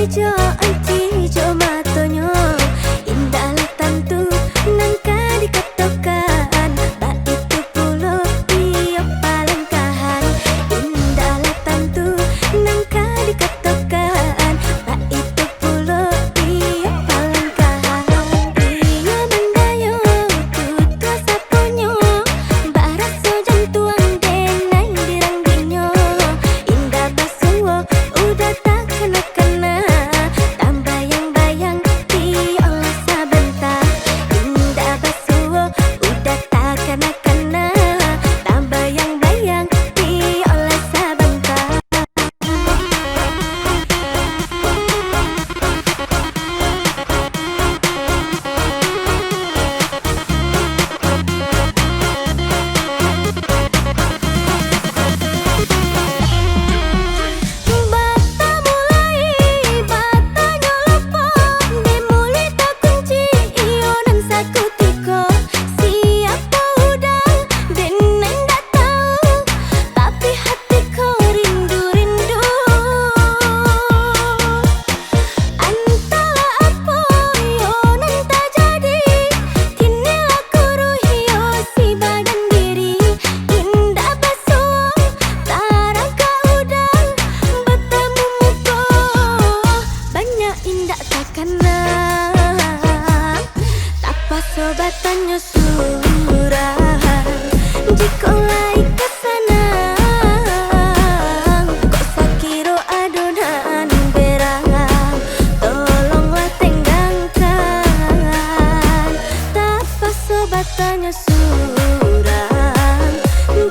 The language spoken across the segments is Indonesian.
tejo antijo matonyo indah tantu nangka diketokan ba itu pulo iyo palengkahan indah tantu nangka diketokan ba itu pulo iyo palengkahan iya bandayo tutua saponyo baraso jantuang denai dirangginyo indah basuo udah tak kena-kena tambayang-bayang diolah sabentar indah basuo udah tak kena-kena tambayang-bayang diolah sabentar. Bata mulai bata nyolopo dimuli tak kunci iyo dan sakutiko siapa udah deneng dak tahu tapi hatiku rindu-rindu antara apa yo nan tak jadi kini laku ruhio si badan diri indah basuh tarangka udah bertemu muka banyak indah takana tapa sobatannya surah jika lai kesana kok sakiro adonan berang tolonglah tenggangkan tapa sobatannya surah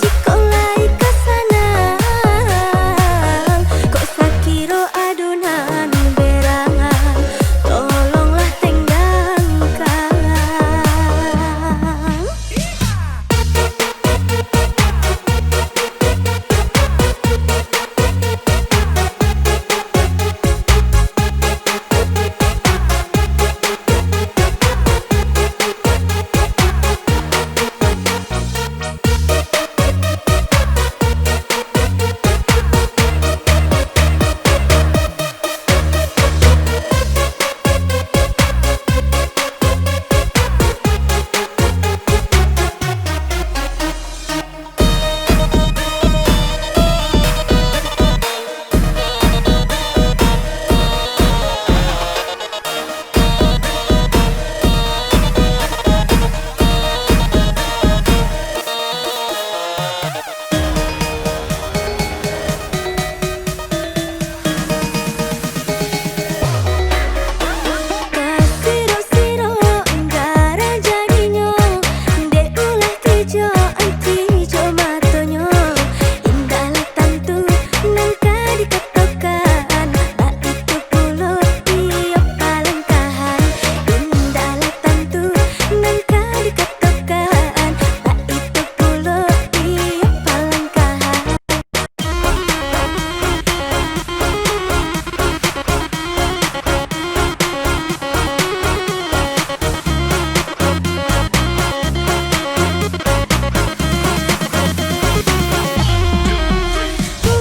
jika lai kesana kok sakiro adonan berang tolonglah tenggangkan. Siro-siro enggara jadinya dek ulah tejo antijo matonyo indah tantu nangka diketokan ba itu pulo iyo palengkahan indah tantu nangka diketokan ba itu pulo iyo palengkahan.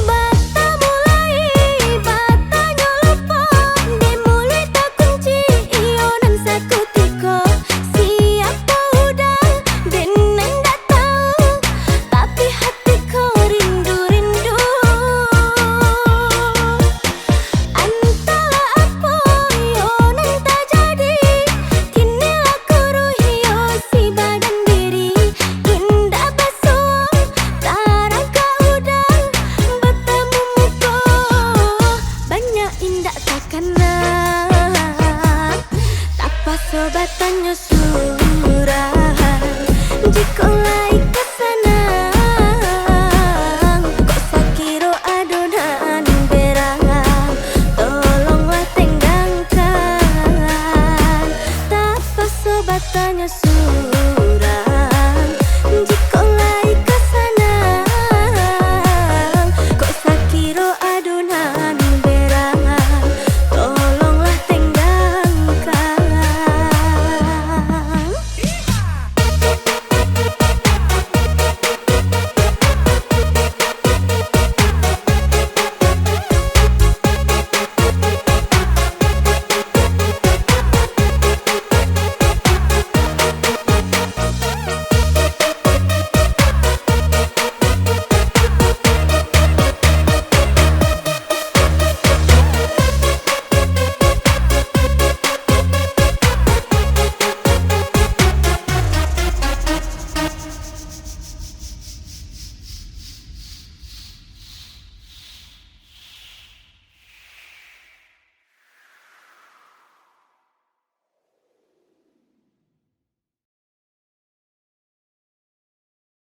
Bata mulai bata nyolopo dimuli tak kunci iyo dan sakutiko siapa udah deneng dak tahu tapi hatiku rindu-rindu antara apa yo nan tak jadi kini laku ruhio si badan diri indah basuh tarangka udah bertemu muka banyak indah takana tapa sobatannya surah jika lai